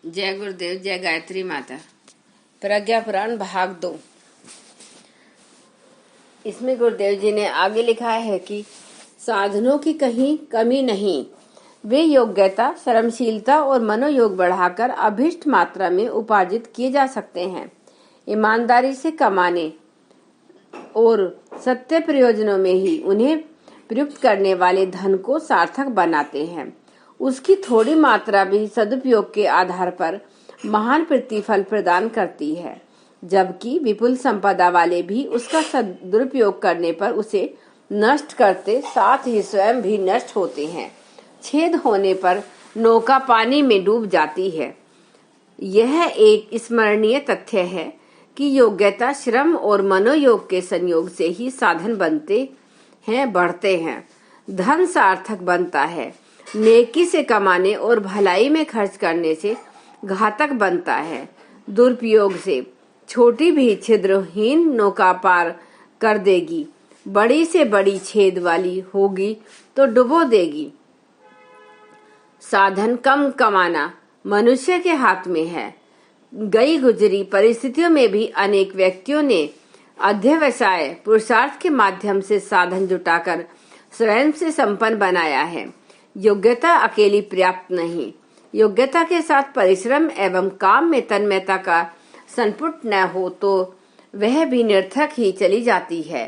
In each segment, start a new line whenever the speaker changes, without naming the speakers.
जय गुरुदेव, जय गायत्री माता। प्रज्ञा पुराण भाग 2। इसमें गुरुदेव जी ने आगे लिखा है कि साधनों की कहीं कमी नहीं, वे योग्यता, श्रमशीलता और मनोयोग बढ़ाकर अभीष्ट मात्रा में उपार्जित किए जा सकते हैं। ईमानदारी से कमाने और सत्य प्रयोजनों में ही उन्हें प्रयुक्त करने वाले धन को सार्थक बनाते हैं। उसकी थोड़ी मात्रा भी सदुपयोग के आधार पर महान प्रतिफल प्रदान करती है, जबकि विपुल संपदा वाले भी उसका सदुपयोग करने पर उसे नष्ट करते, साथ ही स्वयं भी नष्ट होते हैं। छेद होने पर नौका पानी में डूब जाती है। यह एक स्मरणीय तथ्य है कि योग्यता, श्रम और मनोयोग के संयोग से ही साधन बनते हैं, बढ़ते हैं। धन सार्थक बनता है, नेकी से कमाने और भलाई में खर्च करने से घातक बनता है। दुरुपयोग से छोटी भी छिद्रहीन नौका पार कर देगी, बड़ी से बड़ी छेद वाली होगी तो डुबो देगी। साधन कम कमाना मनुष्य के हाथ में है। गई गुजरी परिस्थितियों में भी अनेक व्यक्तियों ने अध्यवसाय पुरुषार्थ के माध्यम से साधन जुटाकर स्वयं से संपन्न बनाया है। योग्यता अकेली पर्याप्त नहीं, योग्यता के साथ परिश्रम एवं काम में तन्मयता का संपुट न हो तो वह भी निरर्थक ही चली जाती है।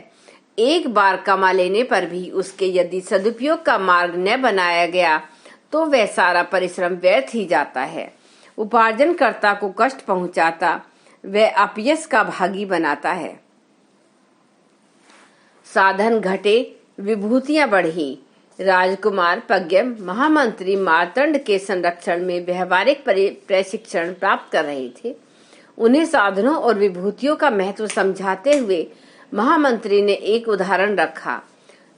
एक बार कमा लेने पर भी उसके यदि सदुपयोग का मार्ग न बनाया गया तो वह सारा परिश्रम व्यर्थ ही जाता है। उपार्जनकर्ता को कष्ट पहुंचाता, वह अपयश का भागी बनाता है। साधन घटे, विभूतियां बढ़ी। राजकुमार पज्ञ महामंत्री मार्तंड के संरक्षण में व्यवहारिक प्रशिक्षण प्राप्त कर रहे थे। उन्हें साधनों और विभूतियों का महत्व समझाते हुए महामंत्री ने एक उदाहरण रखा।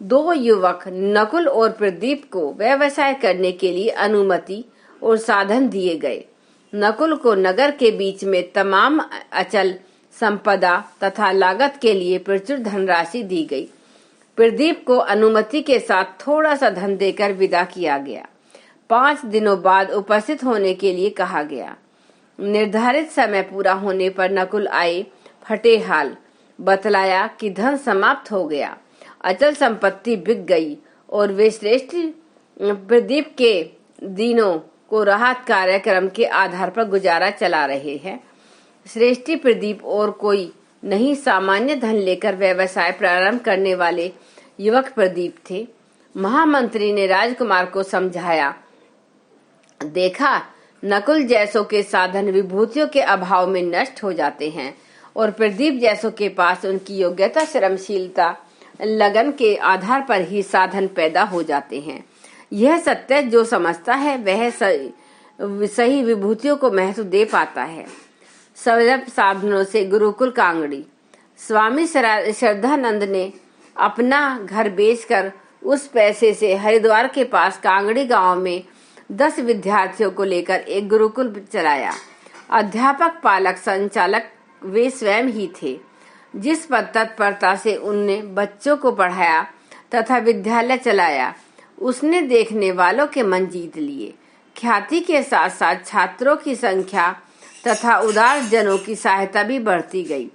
2 युवक नकुल और प्रदीप को व्यवसाय करने के लिए अनुमति और साधन दिए गए। नकुल को नगर के बीच में तमाम अचल संपदा तथा लागत के लिए प्रचुर धनराशि दी गई। प्रदीप को अनुमति के साथ थोड़ा सा धन देकर विदा किया गया। 5 दिनों बाद उपस्थित होने के लिए कहा गया। निर्धारित समय पूरा होने पर नकुल आए, फटे हाल बतलाया कि धन समाप्त हो गया, अचल संपत्ति बिक गई और वे श्रेष्ठ प्रदीप के दिनों को राहत कार्यक्रम के आधार पर गुजारा चला रहे हैं। श्रेष्ठी प्रदीप और कोई नहीं, सामान्य धन लेकर व्यवसाय प्रारंभ करने वाले युवक प्रदीप थे। महामंत्री ने राजकुमार को समझाया, देखा, नकुल जैसों के साधन विभूतियों के अभाव में नष्ट हो जाते हैं और प्रदीप जैसों के पास उनकी योग्यता, श्रमशीलता, लगन के आधार पर ही साधन पैदा हो जाते हैं। यह सत्य जो समझता है वह सही विभूतियों को महत्व दे पाता है। सुलभ साधनों से गुरुकुल कांगड़ी। स्वामी श्रद्धानंद ने अपना घर बेचकर उस पैसे से हरिद्वार के पास कांगड़ी गांव में 10 विद्यार्थियों को लेकर एक गुरुकुल चलाया। अध्यापक, पालक, संचालक वे स्वयं ही थे। जिस तत्परता से उनने बच्चों को पढ़ाया तथा विद्यालय चलाया, उसने देखने वालों के मन जीत लिए। ख्याति के साथ साथ छात्रों की संख्या तथा उदार जनों की सहायता भी बढ़ती गई।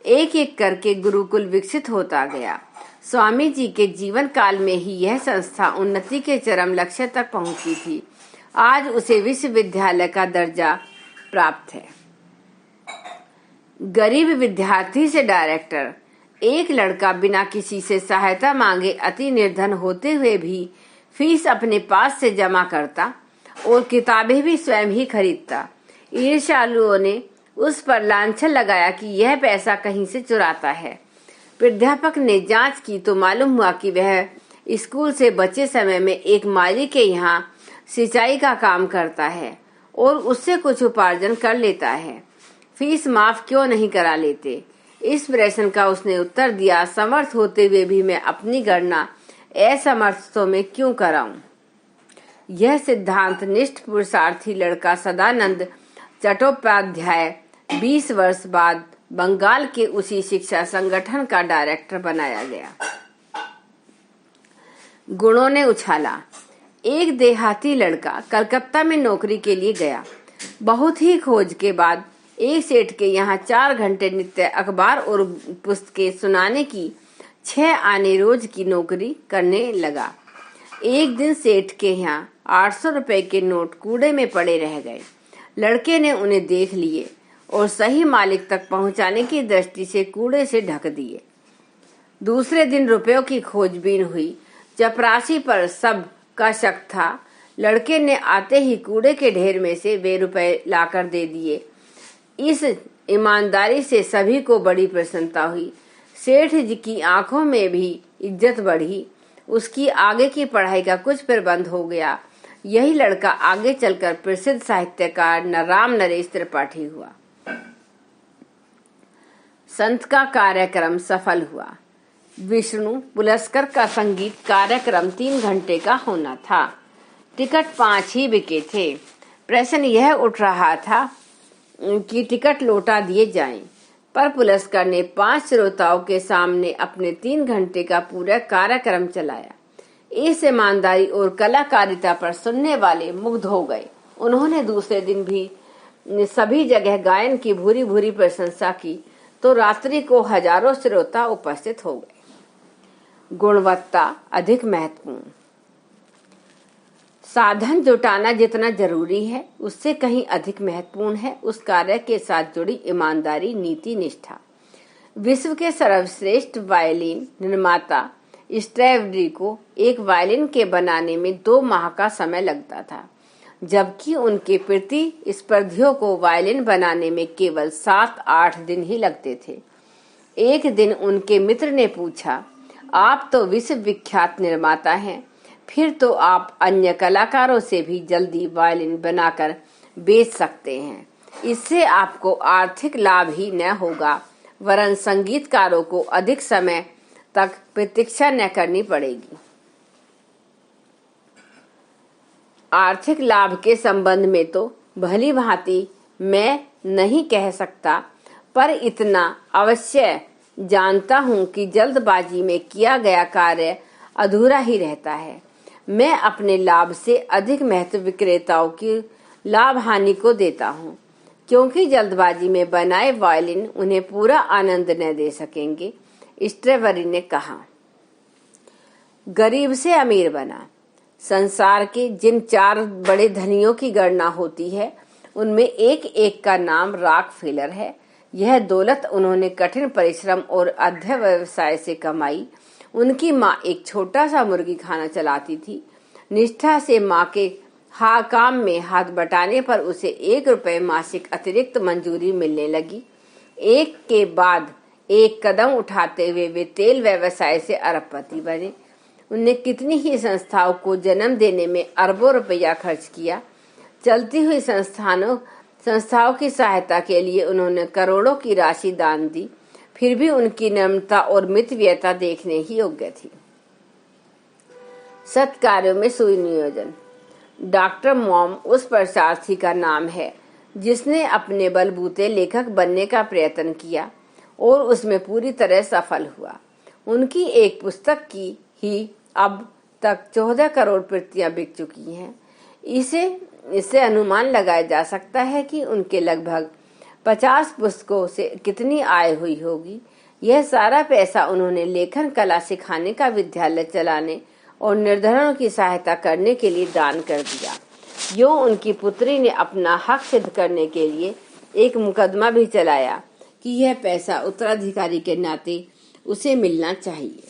एक एक करके गुरुकुल विकसित होता गया। स्वामी जी के जीवन काल में ही यह संस्था उन्नति के चरम लक्ष्य तक पहुंची थी। आज उसे विश्वविद्यालय का दर्जा प्राप्त है। गरीब विद्यार्थी से डायरेक्टर। एक लड़का बिना किसी से सहायता मांगे अति निर्धन होते हुए भी फीस अपने पास से जमा करता और किताबें भी स्वयं ही खरीदता। ईर्ष्यालुओं ने उस पर लांछन लगाया कि यह पैसा कहीं से चुराता है। प्राध्यापक ने जांच की तो मालूम हुआ कि वह स्कूल से बचे समय में एक माली के यहाँ सिंचाई का काम करता है और उससे कुछ उपार्जन कर लेता है। फीस माफ क्यों नहीं करा लेते? इस प्रश्न का उसने उत्तर दिया, समर्थ होते हुए भी मैं अपनी गणना असमर्थों में क्यों कराऊं? यह सिद्धांत निष्ठ पुरुषार्थी लड़का सदानंद चट्टोपाध्याय 20 वर्ष बाद बंगाल के उसी शिक्षा संगठन का डायरेक्टर बनाया गया। गुणों ने उछाला। एक देहाती लड़का कलकत्ता में नौकरी के लिए गया। बहुत ही खोज के बाद एक सेठ के यहाँ 4 घंटे नित्य अखबार और पुस्तकें सुनाने की 6 आने रोज की नौकरी करने लगा। एक दिन सेठ के यहाँ 800 रुपए के नोट कूड़े में पड़े रह गए। लड़के ने उन्हें देख लिए और सही मालिक तक पहुंचाने की दृष्टि से कूड़े से ढक दिए। दूसरे दिन रुपयों की खोजबीन हुई। चपरासी पर सब का शक था। लड़के ने आते ही कूड़े के ढेर में से वे रुपए लाकर दे दिए। इस ईमानदारी से सभी को बड़ी प्रसन्नता हुई। सेठ जी की आंखों में भी इज्जत बढ़ी। उसकी आगे की पढ़ाई का कुछ प्रबंध हो गया। यही लड़का आगे चलकर प्रसिद्ध साहित्यकार राम नरेश त्रिपाठी हुआ। संत का कार्यक्रम सफल हुआ। विष्णु पुलस्कर का संगीत कार्यक्रम 3 घंटे का होना था। टिकट 5 ही बिके थे। प्रश्न यह उठ रहा था कि टिकट लौटा दिए जाएं, पर पुलस्कर ने 5 श्रोताओं के सामने अपने 3 घंटे का पूरा कार्यक्रम चलाया। इस ईमानदारी और कलाकारिता पर सुनने वाले मुग्ध हो गए। उन्होंने दूसरे दिन भी सभी जगह गायन की भूरी भूरी प्रशंसा की, तो रात्रि को हजारों श्रोता उपस्थित हो गए। गुणवत्ता अधिक महत्वपूर्ण। साधन जुटाना जितना जरूरी है, उससे कहीं अधिक महत्वपूर्ण है उस कार्य के साथ जुड़ी ईमानदारी, नीति, निष्ठा। विश्व के सर्वश्रेष्ठ वायलिन निर्माता स्ट्रैडिवरी को एक वायलिन के बनाने में 2 माह का समय लगता था, जबकि उनके प्रतिस्पर्धियों को वायलिन बनाने में केवल 7-8 दिन ही लगते थे। एक दिन उनके मित्र ने पूछा, आप तो विश्व विख्यात निर्माता हैं, फिर तो आप अन्य कलाकारों से भी जल्दी वायलिन बनाकर बेच सकते हैं। इससे आपको आर्थिक लाभ ही न होगा, वरन संगीतकारों को अधिक समय तक प्रतीक्षा न करनी पड़ेगी। आर्थिक लाभ के संबंध में तो भली भांति मैं नहीं कह सकता, पर इतना अवश्य जानता हूं कि जल्दबाजी में किया गया कार्य अधूरा ही रहता है। मैं अपने लाभ से अधिक महत्व विक्रेताओं की लाभ हानि को देता हूं, क्योंकि जल्दबाजी में बनाए वायलिन उन्हें पूरा आनंद न दे सकेंगे। स्ट्रैडिवरी ने कहा। गरीब से अमीर बना। संसार के जिन 4 बड़े धनियों की गणना होती है, उनमें एक का नाम रॉकफेलर है। यह दौलत उन्होंने कठिन परिश्रम और अध्यवसाय से कमाई। उनकी माँ एक छोटा सा मुर्गी खाना चलाती थी। निष्ठा से माँ के काम में हाथ बटाने पर उसे 1 रुपए मासिक अतिरिक्त मंजूरी मिलने लगी। एक के बाद एक कदम उठाते हुए वे तेल व्यवसाय से अरबपति बने। उन्हें कितनी ही संस्थाओं को जन्म देने में अरबों रुपया खर्च किया। चलती हुई संस्थाओं की सहायता के लिए उन्होंने करोड़ों की राशि दान दी, फिर भी उनकी नम्रता और मितव्ययता देखने ही योग्य थी। सत्कार्यों में सुनियोजन। डॉक्टर मॉम उस पुरुषार्थी का नाम है जिसने अपने बलबूते लेखक बनने का प्रयत्न किया और उसमें पूरी तरह सफल हुआ। उनकी एक पुस्तक की ही अब तक 14 करोड़ प्रतियां बिक चुकी हैं। इससे अनुमान लगाया जा सकता है कि उनके लगभग 50 पुस्तकों से कितनी आय हुई होगी। यह सारा पैसा उन्होंने लेखन कला सिखाने का विद्यालय चलाने और निर्धनों की सहायता करने के लिए दान कर दिया। यूं उनकी पुत्री ने अपना हक सिद्ध करने के लिए एक मुकदमा भी चलाया कि यह पैसा उत्तराधिकारी के नाते उसे मिलना चाहिए।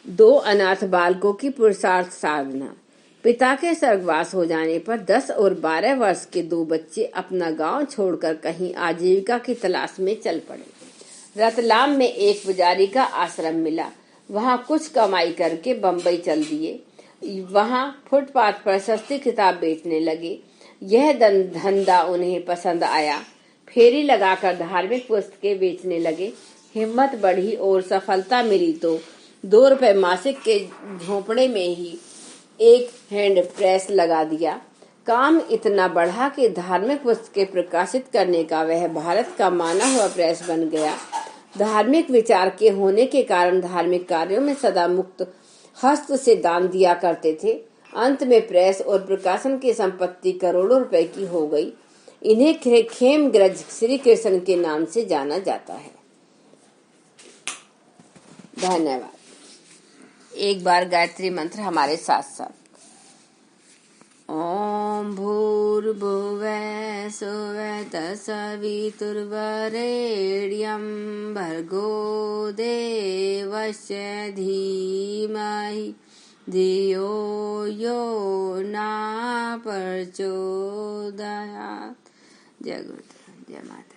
2 अनाथ बालकों की पुरुषार्थ साधना। पिता के स्वर्गवास हो जाने पर 10 और 12 वर्ष के 2 बच्चे अपना गांव छोड़कर कहीं आजीविका की तलाश में चल पड़े। रतलाम में एक पुजारी का आश्रम मिला। वहां कुछ कमाई करके बम्बई चल दिए। वहां फुटपाथ पर सस्ती किताब बेचने लगे। यह धंधा उन्हें पसंद आया। फेरी लगाकर धार्मिक पुस्तकें बेचने लगे। हिम्मत बढ़ी और सफलता मिली तो 2 रुपए मासिक के झोंपड़े में ही एक हैंड प्रेस लगा दिया। काम इतना बढ़ा कि धार्मिक पुस्तकें प्रकाशित करने का वह भारत का माना हुआ प्रेस बन गया। धार्मिक विचार के होने के कारण धार्मिक कार्यों में सदा मुक्त हस्त से दान दिया करते थे। अंत में प्रेस और प्रकाशन की संपत्ति करोड़ों रुपए की हो गई। इन्हें खेमग्रज श्री कृष्ण के नाम से जाना जाता है। धन्यवाद। एक बार गायत्री मंत्र हमारे साथ साथ। ओम भूर्भुवः स्वः तत्सवितुर्वरेण्यं भर्गो देवस्य धीमहि धियो यो न प्रचोदयात्। जय गुरुदेव, जय माता।